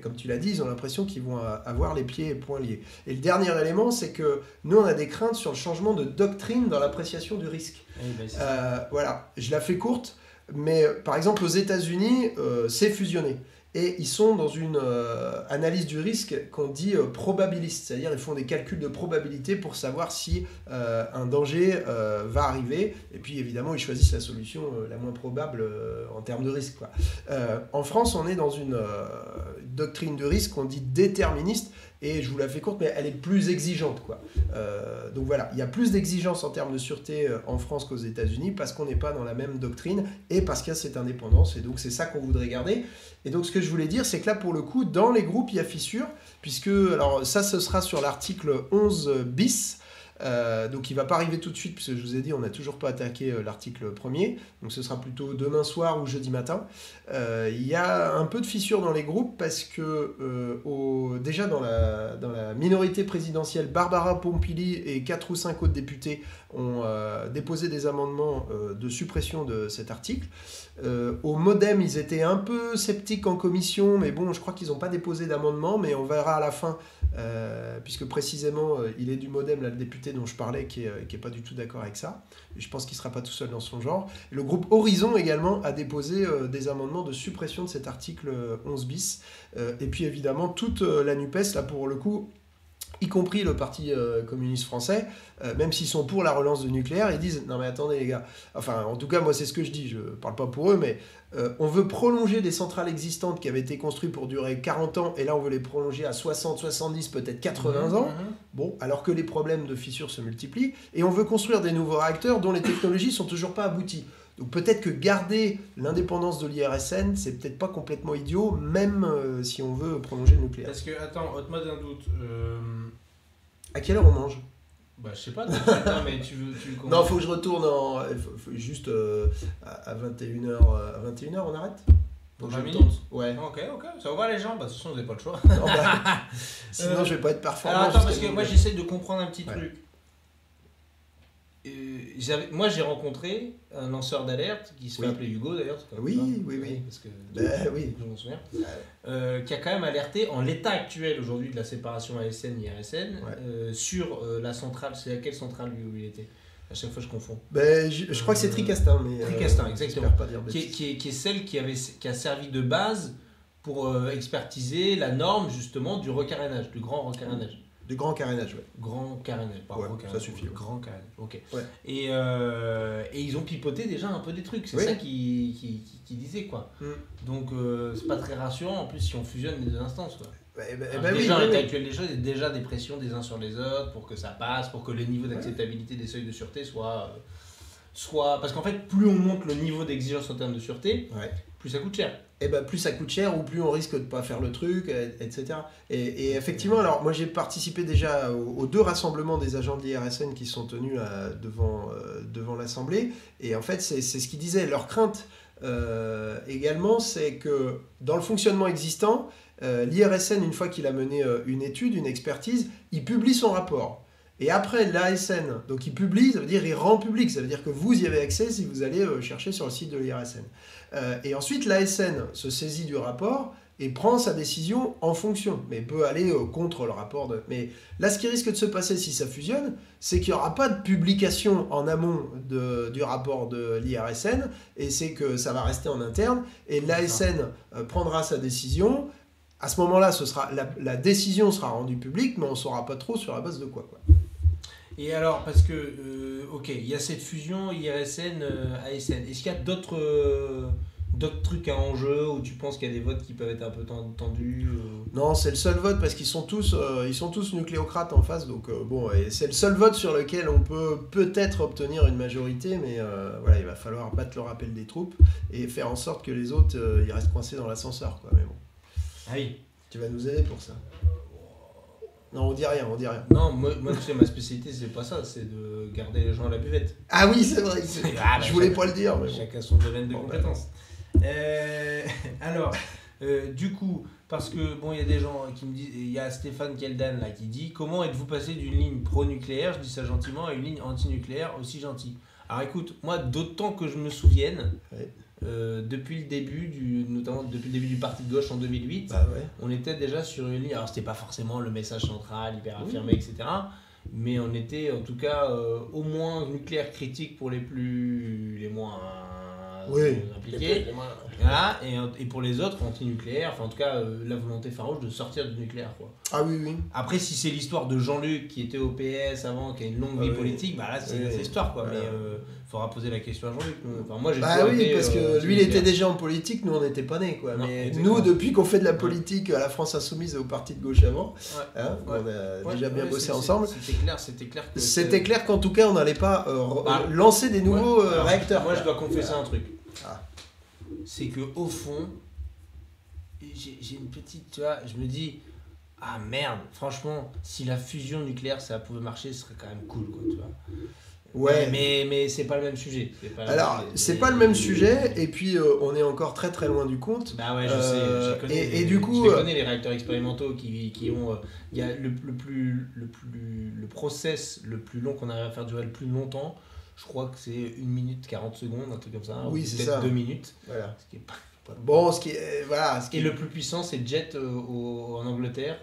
comme tu l'as dit, ils ont l'impression qu'ils vont avoir les pieds et poings liés. Et le dernier élément, c'est que nous, on a des craintes sur le changement de doctrine dans l'appréciation du risque. Voilà, je la fais courte, mais par exemple, aux États-Unis, c'est fusionné. Et ils sont dans une analyse du risque qu'on dit probabiliste, c'est-à-dire ils font des calculs de probabilité pour savoir si un danger va arriver, et puis évidemment ils choisissent la solution la moins probable en termes de risque, quoi. En France, on est dans une doctrine de risque qu'on dit déterministe, et je vous la fais courte, mais elle est plus exigeante, quoi. Donc voilà, il y a plus d'exigences en termes de sûreté en France qu'aux États-Unis, parce qu'on n'est pas dans la même doctrine, et parce qu'il y a cette indépendance, et donc c'est ça qu'on voudrait garder. Et donc ce que je voulais dire, c'est que là, pour le coup, dans les groupes, il y a fissure, puisque, alors ça, ce sera sur l'article 11 bis, donc il ne va pas arriver tout de suite, puisque je vous ai dit, on n'a toujours pas attaqué l'article 1er, donc ce sera plutôt demain soir ou jeudi matin. Il y a un peu de fissure dans les groupes, parce que déjà dans la minorité présidentielle, Barbara Pompili et 4 ou 5 autres députés ont déposé des amendements de suppression de cet article. Au Modem, ils étaient un peu sceptiques en commission, mais bon, je crois qu'ils n'ont pas déposé d'amendement, mais on verra à la fin, puisque précisément, il est du Modem, là, le député dont je parlais, qui est pas du tout d'accord avec ça. Et je pense qu'il ne sera pas tout seul dans son genre. Et le groupe Horizon, également, a déposé des amendements de suppression de cet article 11 bis. Et puis, évidemment, toute la NUPES, là, pour le coup, y compris le Parti communiste français, même s'ils sont pour la relance du nucléaire, ils disent « Non mais attendez les gars », enfin en tout cas moi c'est ce que je dis, je parle pas pour eux, mais on veut prolonger des centrales existantes qui avaient été construites pour durer 40 ans, et là on veut les prolonger à 60, 70, peut-être 80 ans, bon, alors que les problèmes de fissures se multiplient, et on veut construire des nouveaux réacteurs dont les technologies sont toujours pas abouties. Donc peut-être que garder l'indépendance de l'IRSN, c'est peut-être pas complètement idiot, même si on veut prolonger le nucléaire. Parce que, attends, ôte-moi d'un doute. À quelle heure on mange? Bah, je sais pas, non, mais tu non, faut que je retourne juste à 21h. À 21h, on arrête? Pour 20 minutes? Ouais. Ok, ça va les gens, bah de toute façon vous n'avez pas le choix. Non, sinon je vais pas être performant. Alors attends, parce que moi j'essaie de comprendre un petit truc. Moi j'ai rencontré un lanceur d'alerte qui se fait appeler Hugo d'ailleurs. Oui. Parce que oui. Je m'en souviens. Qui a quand même alerté en l'état actuel aujourd'hui de la séparation ASN-IRSN sur la centrale. C'est laquelle centrale lui il était? À chaque fois je confonds. Je crois que c'est Tricastin. Tricastin, exactement. Pas dire qui est celle qui a servi de base pour expertiser la norme justement du recarénage, du grand recarénage. Du grand carénage, ouais. Grand carénage, pas ouais, carénage. Ça suffit. Ouais. Grand carénage, ok. Ouais. Et ils ont pipoté déjà un peu des trucs, c'est ça qui disait quoi. Donc c'est pas très rassurant, en plus si on fusionne les deux instances quoi. Déjà, l'état actuel des choses, il y a déjà des pressions des uns sur les autres pour que ça passe, pour que le niveau d'acceptabilité des seuils de sûreté soit... Parce qu'en fait, plus on monte le niveau d'exigence en termes de sûreté, plus ça coûte cher. Et plus ça coûte cher, ou plus on risque de pas faire le truc, etc. Et effectivement, alors moi j'ai participé déjà aux 2 rassemblements des agents de l'IRSN qui sont tenus devant l'Assemblée, et en fait c'est ce qu'ils disaient, leur crainte également, c'est que dans le fonctionnement existant, l'IRSN, une fois qu'il a mené une étude, une expertise, il publie son rapport. Et après, l'ASN, donc il publie, ça veut dire il rend public, ça veut dire que vous y avez accès si vous allez chercher sur le site de l'IRSN. Et ensuite, l'ASN se saisit du rapport et prend sa décision en fonction, mais peut aller contre le rapport de... Mais là, ce qui risque de se passer si ça fusionne, c'est qu'il n'y aura pas de publication en amont du rapport de l'IRSN, et c'est que ça va rester en interne, et l'ASN prendra sa décision. À ce moment-là, la décision sera rendue publique, mais on ne saura pas trop sur la base de quoi. Et alors, parce que, il y a cette fusion IRSN-ASN. Est-ce qu'il y a d'autres trucs à enjeu où tu penses qu'il y a des votes qui peuvent être un peu tendus Non, c'est le seul vote parce qu'ils sont tous nucléocrates en face. Donc, et c'est le seul vote sur lequel on peut peut-être obtenir une majorité, mais il va falloir battre le rappel des troupes et faire en sorte que les autres ils restent coincés dans l'ascenseur. Mais bon. Ah oui. Tu vas nous aider pour ça. Non, on dit rien, on dit rien. Non, moi tu sais, ma spécialité, c'est pas ça, c'est de garder les gens à la buvette. Ah oui, c'est vrai. Je voulais pas le dire. Mais chacun son domaine de compétences. Alors, du coup, parce que bon, il y a des gens qui me disent, il y a Stéphane Keldan là qui dit, comment êtes-vous passé d'une ligne pro-nucléaire, je dis ça gentiment, à une ligne anti-nucléaire aussi gentille. Alors écoute, moi, d'autant que je me souvienne, depuis le début notamment depuis le début du parti de gauche en 2008, on était déjà sur une ligne. Alors c'était pas forcément le message central hyper affirmé, etc. Mais on était en tout cas au moins nucléaire critique pour les moins impliqués. Voilà, et pour les autres anti-nucléaire, enfin en tout cas la volonté farouche de sortir du nucléaire, quoi. Ah oui, oui. Après, si c'est l'histoire de Jean-Luc qui était au PS avant, qui a une longue vie politique, bah là c'est une autre histoire, quoi. Mais faudra poser la question à Jean-Luc. Enfin, moi, j'ai oui, parce que lui il était déjà en politique, nous on n'était pas nés, quoi. Non, mais nous, depuis qu'on fait de la politique à la France Insoumise et au parti de gauche avant, on a déjà bien bossé ensemble. C'était clair qu'en tout cas on n'allait pas lancer des nouveaux réacteurs. Moi je dois confesser un truc. C'est que au fond, j'ai une petite, tu vois, je me dis, ah merde, franchement, si la fusion nucléaire ça pouvait marcher, ce serait quand même cool, quoi, tu vois. Ouais, mais c'est pas le même sujet. C'est pas le même sujet, et puis on est encore très très loin du compte. Bah ouais, je sais. Et du coup, je connais les réacteurs expérimentaux qui ont. Il y a le process le plus long qu'on arrive à faire durer le plus longtemps. Je crois que c'est 1 minute 40 secondes, un truc comme ça. Oui, c'est ça. 2 minutes. Voilà. Ce qui est pas bon, Et le plus puissant, c'est Jet en Angleterre,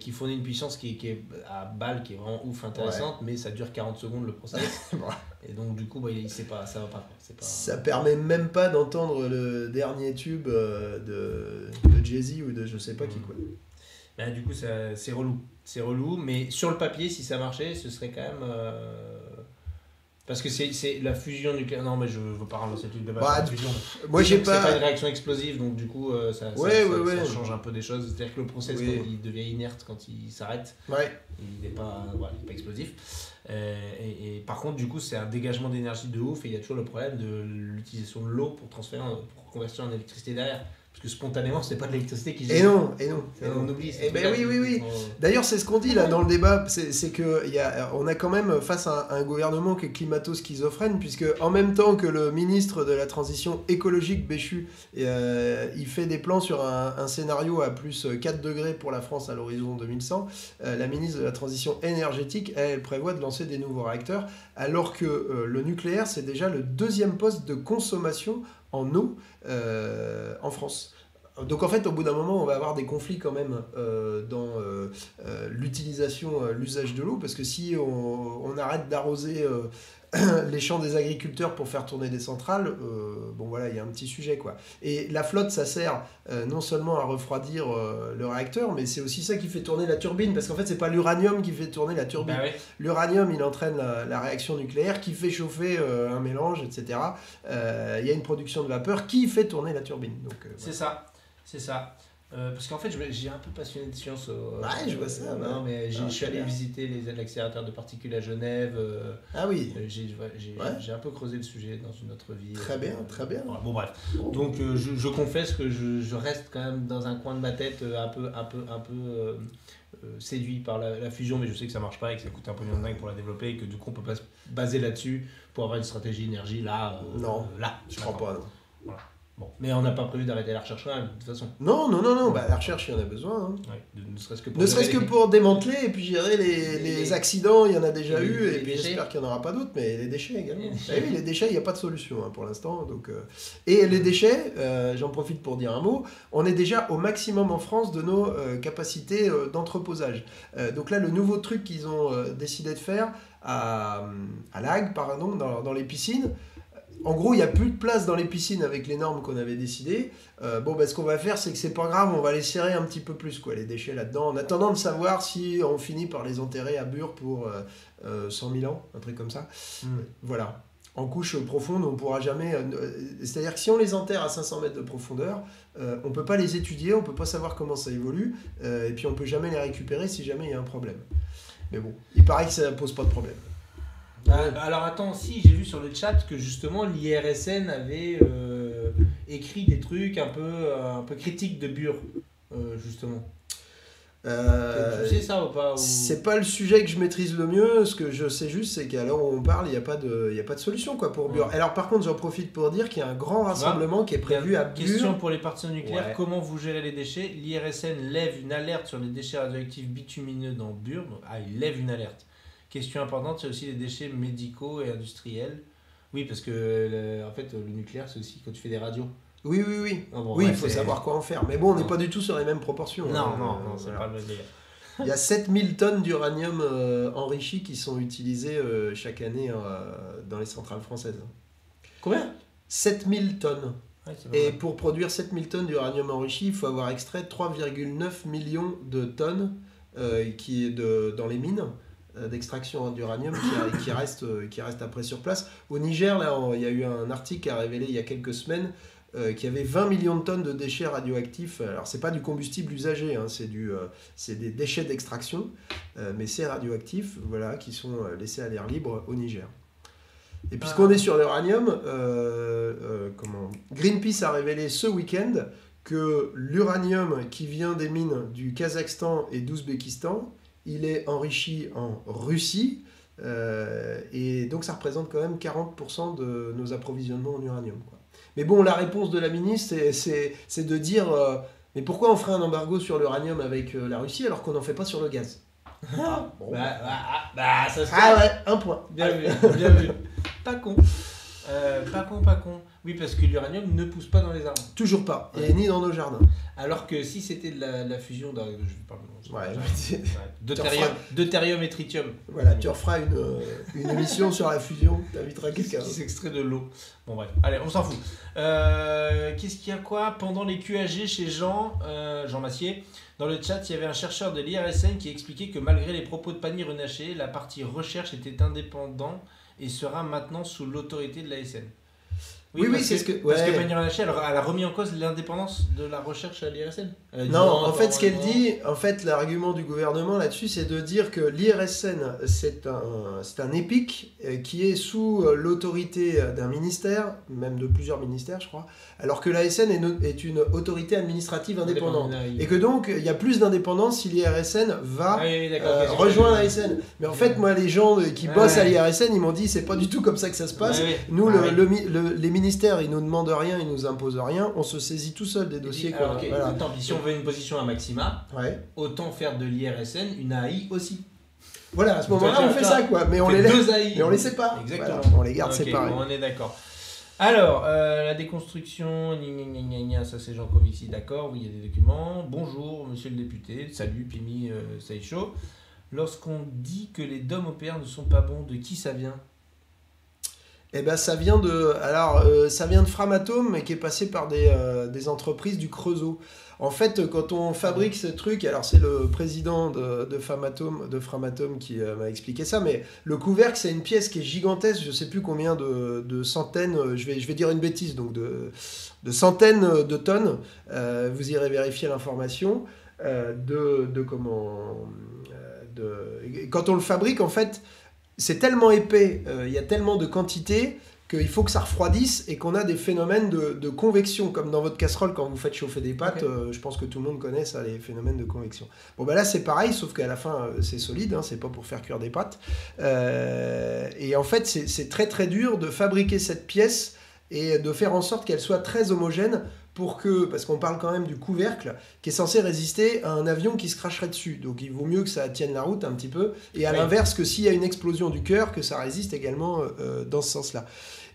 qui fournit une puissance qui est à balle, qui est vraiment ouf, intéressante, mais ça dure 40 secondes le process. Et donc, du coup, ça va pas. Ça permet même pas d'entendre le dernier tube de Jay-Z ou de je sais pas qui, quoi. Bah, du coup, c'est relou. C'est relou, mais sur le papier, si ça marchait, ce serait quand même. Parce que c'est la fusion nucléaire. Non, mais je veux pas relancer le truc de base. Moi, j'ai pas. C'est pas une réaction explosive, donc du coup, ça change un peu des choses. C'est-à-dire que le process, il devient inerte quand il s'arrête. Il n'est pas explosif. Et par contre, du coup, c'est un dégagement d'énergie de ouf. Et il y a toujours le problème de l'utilisation de l'eau pour convertir en électricité derrière. Parce que spontanément, c'est pas de l'électricité qui génère. Et non. On oublie. Oui. D'ailleurs, c'est ce qu'on dit là dans le débat, c'est que on a quand même face à un gouvernement qui est climato-schizophrène, puisque en même temps que le ministre de la transition écologique Béchu, il fait des plans sur un scénario à plus 4 degrés pour la France à l'horizon 2100, la ministre de la transition énergétique, elle prévoit de lancer des nouveaux réacteurs, alors que le nucléaire, c'est déjà le 2e poste de consommation en eau en France. Donc en fait, au bout d'un moment, on va avoir des conflits quand même dans l'usage de l'eau, parce que si on arrête d'arroser les champs des agriculteurs pour faire tourner des centrales, il y a un petit sujet, quoi. Et la flotte, ça sert non seulement à refroidir le réacteur, mais c'est aussi ça qui fait tourner la turbine, parce qu'en fait, c'est pas l'uranium qui fait tourner la turbine. L'uranium, il entraîne la réaction nucléaire qui fait chauffer un mélange, etc. Il y a une production de vapeur qui fait tourner la turbine. Donc, c'est ça. Parce qu'en fait, j'ai un peu passionné de sciences. Je vois ça. Non, mais je suis allé visiter l'accélérateur de particules à Genève. J'ai un peu creusé le sujet dans une autre vie. Très bien. Voilà, bon, bref. Donc, je confesse que je reste quand même dans un coin de ma tête un peu séduit par la fusion, mais je sais que ça marche pas et que ça coûte un pognon de dingue pour la développer et que du coup, on peut pas se baser là-dessus pour avoir une stratégie énergie là. Je crois pas. Non. Voilà. Bon. Mais on n'a pas prévu d'arrêter la recherche de toute façon. Non. La recherche, il y en a besoin. Ne serait-ce que pour démanteler et puis gérer les accidents, il y en a déjà eu. Et puis j'espère qu'il n'y en aura pas d'autres, mais les déchets également. Les déchets, il n'y a pas de solution pour l'instant. Donc, et les déchets, j'en profite pour dire un mot, on est déjà au maximum en France de nos capacités d'entreposage. Donc là, le nouveau truc qu'ils ont décidé de faire à L'Hague, pardon, dans les piscines, en gros, il n'y a plus de place dans les piscines avec les normes qu'on avait décidées. Ce qu'on va faire, c'est que c'est pas grave, on va les serrer un petit peu plus, quoi, les déchets là-dedans, en attendant de savoir si on finit par les enterrer à Bure pour 100 000 ans, un truc comme ça. Voilà. En couche profonde, on ne pourra jamais... c'est-à-dire que si on les enterre à 500 mètres de profondeur, on ne peut pas les étudier, on ne peut pas savoir comment ça évolue, et puis on ne peut jamais les récupérer si jamais il y a un problème. Mais bon, il paraît que ça ne pose pas de problème. Alors attends, si j'ai vu sur le chat que justement l'IRSN avait écrit des trucs un peu critiques de Bure, justement. Tu sais ça ou pas C'est pas le sujet que je maîtrise le mieux. Ce que je sais juste, c'est qu'à l'heure où on parle, il n'y a pas de solution quoi, pour Bure. Alors par contre, j'en profite pour dire qu'il y a un grand rassemblement qui est prévu à Bure. Question pour les partisans nucléaires, comment vous gérez les déchets? L'IRSN lève une alerte sur les déchets radioactifs bitumineux dans Bure. Il lève une alerte. Question importante, c'est aussi les déchets médicaux et industriels. Oui, parce que en fait, le nucléaire, c'est aussi quand tu fais des radios. Oui. Oui, il faut savoir quoi en faire. Mais bon, on n'est pas du tout sur les mêmes proportions. Non, c'est pas le même délire. Il y a 7000 tonnes d'uranium enrichi qui sont utilisées chaque année dans les centrales françaises. Combien ? 7000 tonnes. Ouais, et pour produire 7000 tonnes d'uranium enrichi, il faut avoir extrait 3,9 millions de tonnes qui est dans les mines d'extraction d'uranium qui reste après sur place. Au Niger, là, il y a eu un article qui a révélé il y a quelques semaines qu'il y avait 20 millions de tonnes de déchets radioactifs. Alors, c'est pas du combustible usagé, hein, c'est des déchets d'extraction, mais c'est radioactif, voilà, qui sont laissés à l'air libre au Niger. Et puisqu'on est sur l'uranium, Greenpeace a révélé ce week-end que l'uranium qui vient des mines du Kazakhstan et d'Ouzbékistan, il est enrichi en Russie, et donc ça représente quand même 40% de nos approvisionnements en uranium, quoi. Mais bon, la réponse de la ministre, c'est de dire mais pourquoi on ferait un embargo sur l'uranium avec la Russie alors qu'on n'en fait pas sur le gaz? Bon. Ça se ouais, un point. Bien vu. Pas con. Pas con. Oui, parce que l'uranium ne pousse pas dans les arbres. Toujours pas, et ni dans nos jardins. Alors que si c'était de la fusion, je vais parler de deutérium et tritium. Voilà, tu referas une émission sur la fusion, t'inviteras quelqu'un. Qui s'extrait de l'eau. Bon bref, allez, on s'en fout. Qu'est-ce qu'il y a quoi pendant les QAG chez Jean Massier, dans le chat, il y avait un chercheur de l'IRSN qui expliquait que malgré les propos de Pannier-Runacher, la partie recherche était indépendante et sera maintenant sous l'autorité de l'ASN. Oui, c'est ce que... Parce que Pannier-Runacher, elle a remis en cause l'indépendance de la recherche à l'IRSN. En fait, ce qu'elle dit, l'argument du gouvernement là-dessus, c'est de dire que l'IRSN, c'est un EPIC qui est sous l'autorité d'un ministère, même de plusieurs ministères, je crois, alors que l'ASN est une autorité administrative indépendante. Et que donc, il y a plus d'indépendance si l'IRSN va rejoindre l'ASN. Mais en fait, moi, les gens qui bossent à l'IRSN, ils m'ont dit, c'est pas du tout comme ça que ça se passe. Nous, les ministères, ils nous demandent rien, ils nous imposent rien, on se saisit tout seul des dossiers. Tant pis, si on veut une position à maxima, autant faire de l'IRSN une AI aussi. Voilà, à ce moment-là, on fait ça, quoi. Mais on les laisse, mais on les sépare. Exactement. Voilà, on les garde séparés. Bon, on est d'accord. Alors, la déconstruction, ça c'est Jean Covici, d'accord, oui, il y a des documents. Bonjour, monsieur le député, salut, Pimi Saïcho. Lorsqu'on dit que les DOM OPR ne sont pas bons, de qui ça vient ? Eh ben, ça vient de Framatome, mais qui est passé par des entreprises du Creusot. En fait, quand on fabrique ce truc, alors c'est le président de Framatome qui m'a expliqué ça, mais le couvercle, c'est une pièce qui est gigantesque, je sais plus combien de centaines, je vais dire une bêtise, donc de centaines de tonnes, vous irez vérifier l'information, quand on le fabrique, en fait, c'est tellement épais, il y a tellement de quantité qu'il faut que ça refroidisse et qu'on a des phénomènes de convection, comme dans votre casserole quand vous faites chauffer des pâtes. Je pense que tout le monde connaît ça, les phénomènes de convection. Bon, ben là, c'est pareil, sauf qu'à la fin, c'est solide, hein, c'est pas pour faire cuire des pâtes. Et en fait, c'est très très dur de fabriquer cette pièce et de faire en sorte qu'elle soit très homogène parce qu'on parle quand même du couvercle qui est censé résister à un avion qui se cracherait dessus. Donc il vaut mieux que ça tienne la route un petit peu, et à l'inverse que s'il y a une explosion du cœur, que ça résiste également dans ce sens-là.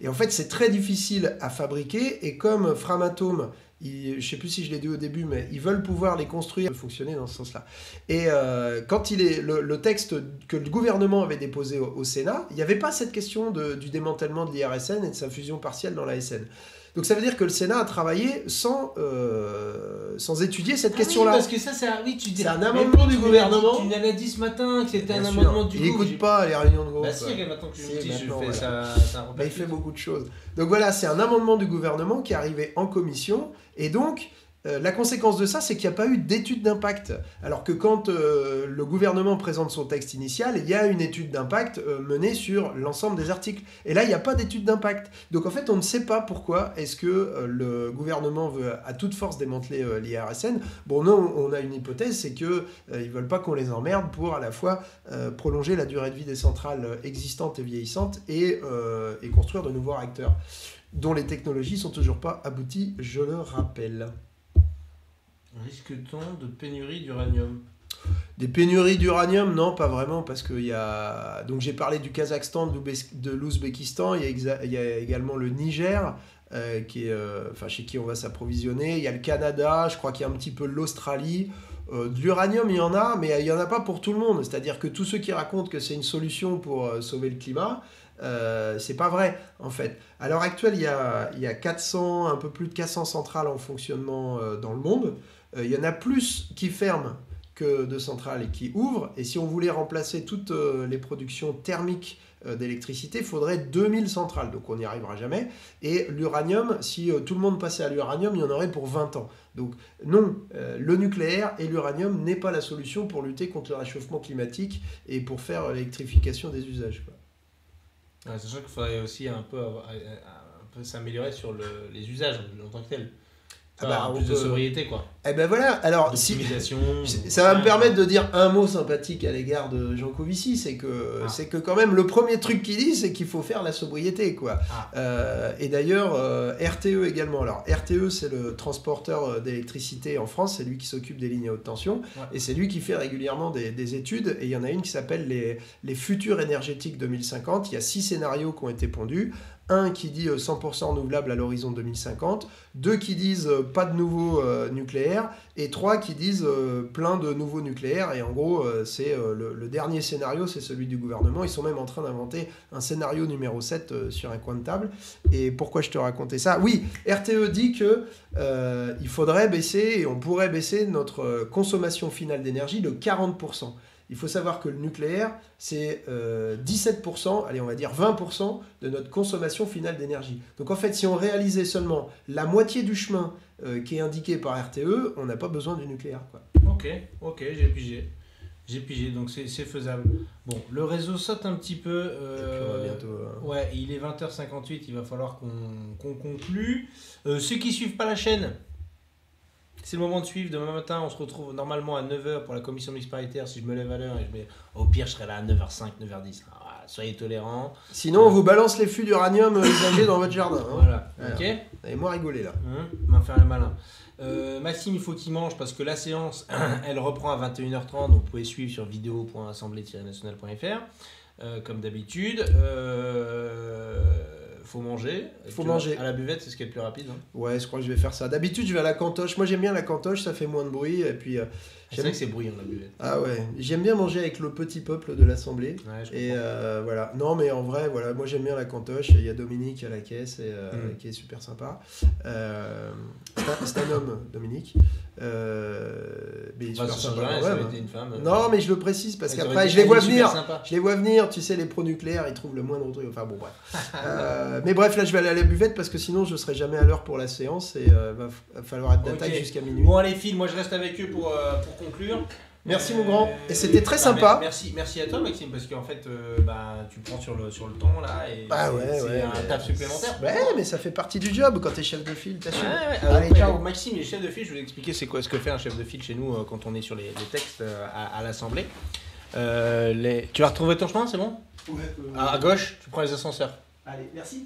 Et en fait, c'est très difficile à fabriquer, et comme Framatome, je ne sais plus si je l'ai dit au début, mais ils veulent pouvoir les construire et fonctionner dans ce sens-là. Et quand le texte que le gouvernement avait déposé au Sénat, il n'y avait pas cette question du démantèlement de l'IRSN et de sa fusion partielle dans l'ASN. Donc ça veut dire que le Sénat a travaillé sans étudier cette question-là. Oui, parce que ça, c'est un amendement du gouvernement. Tu l'as dit ce matin que c'était un amendement du gouvernement. Il n'écoute pas les réunions de groupe. Bah si, maintenant que je fais ça. Il fait beaucoup de choses. Donc voilà, c'est un amendement du gouvernement qui est arrivé en commission. Et donc, La conséquence de ça, c'est qu'il n'y a pas eu d'étude d'impact. Alors que quand le gouvernement présente son texte initial, il y a une étude d'impact menée sur l'ensemble des articles. Et là, il n'y a pas d'étude d'impact. Donc en fait, on ne sait pas pourquoi est-ce que le gouvernement veut à toute force démanteler l'IRSN. Bon, non, on a une hypothèse, c'est qu'ils ne veulent pas qu'on les emmerde pour à la fois prolonger la durée de vie des centrales existantes et vieillissantes et construire de nouveaux réacteurs, dont les technologies sont toujours pas abouties, je le rappelle. Risque-t-on de pénurie d'uranium? Des pénuries d'uranium, non, pas vraiment, parce qu'il y a... Donc j'ai parlé du Kazakhstan, de l'Ouzbékistan, il y a également le Niger, chez qui on va s'approvisionner, il y a le Canada, je crois qu'il y a un petit peu l'Australie. De l'uranium, il y en a, mais il n'y en a pas pour tout le monde. C'est-à-dire que tous ceux qui racontent que c'est une solution pour sauver le climat, c'est pas vrai, en fait. À l'heure actuelle, il y a 400, un peu plus de 400 centrales en fonctionnement dans le monde. Il y en a plus qui ferment que de centrales et qui ouvrent. Et si on voulait remplacer toutes les productions thermiques d'électricité, il faudrait 2000 centrales. Donc on n'y arrivera jamais. Et l'uranium, si tout le monde passait à l'uranium, il y en aurait pour 20 ans. Donc non, le nucléaire et l'uranium n'est pas la solution pour lutter contre le réchauffement climatique et pour faire l'électrification des usages, quoi. Ouais, sachant qu'il faudrait aussi un peu s'améliorer sur les usages en tant que tels. Plus de sobriété, quoi. Eh ben voilà, alors ça va me permettre de dire un mot sympathique à l'égard de Jean Covici, c'est que quand même le premier truc qu'il dit, c'est qu'il faut faire la sobriété, quoi. Et d'ailleurs, RTE également. Alors RTE, c'est le transporteur d'électricité en France, c'est lui qui s'occupe des lignes à haute tension, et c'est lui qui fait régulièrement des études, et il y en a une qui s'appelle les futurs énergétiques 2050. Il y a 6 scénarios qui ont été pondus. Un qui dit 100% renouvelable à l'horizon 2050, 2 qui disent pas de nouveau nucléaire, et 3 qui disent plein de nouveaux nucléaires. Et en gros, c'est le dernier scénario, c'est celui du gouvernement. Ils sont même en train d'inventer un scénario numéro 7 sur un coin de table. Et pourquoi je te racontais ça? Oui, RTE dit que il faudrait baisser, et on pourrait baisser notre consommation finale d'énergie de 40%. Il faut savoir que le nucléaire, c'est 17%, allez on va dire 20% de notre consommation finale d'énergie. Donc en fait, si on réalisait seulement la moitié du chemin qui est indiqué par RTE, on n'a pas besoin du nucléaire, quoi. Ok, j'ai pigé, donc c'est faisable. Bon, le réseau saute un petit peu. Et puis on va bientôt... Ouais, il est 20h58, il va falloir qu'on conclue. Ceux qui suivent pas la chaîne, c'est le moment de suivre. Demain matin, on se retrouve normalement à 9h pour la commission mixte paritaire. Si je me lève à l'heure, au pire, je serai là à 9h05, 9h10. Alors, soyez tolérants. Sinon, on vous balance les fûts d'uranium usagés dans votre jardin. Hein. Voilà, ok. Et moi rigoler là. On va faire le malin. Maxime, il faut qu'il mange parce que la séance, elle reprend à 21h30. Donc, vous pouvez suivre sur vidéo.assemblée-nationale.fr comme d'habitude. Faut manger. À la buvette, c'est ce qui est le plus rapide. Hein. Ouais, je crois que je vais faire ça. D'habitude, je vais à la cantoche. Moi, j'aime bien la cantoche, ça fait moins de bruit. Et puis, c'est vrai que c'est bruyant la buvette. Ah ouais, j'aime bien manger avec le petit peuple de l'Assemblée. Ouais, et voilà. Non, mais en vrai, voilà, moi j'aime bien la cantoche. Il y a Dominique à la caisse qui est super sympa. C'est un homme, Dominique. Mais super sympa. Ça été une femme. Non, mais je le précise parce qu'après, je les vois venir. Tu sais, les pro-nucléaires, ils trouvent le moindre truc. Enfin bon, bref. Mais bref, là, je vais aller à la buvette parce que sinon, je serai jamais à l'heure pour la séance et va falloir être d'attaque jusqu'à minuit. Bon, allez, filles, moi je reste avec eux pour conclure. Merci mon grand, et c'était très sympa. Merci à toi Maxime, parce qu'en fait tu prends sur le temps là et c'est un taf supplémentaire. Ouais, mais ça fait partie du job quand t'es chef de file, t'assumes. Allez, ciao. Maxime est chef de file, je vais vous expliquer c'est quoi ce que fait un chef de file chez nous quand on est sur les textes à l'Assemblée. Tu vas retrouver ton chemin, c'est bon? Ouais. À gauche, tu prends les ascenseurs. Allez, merci.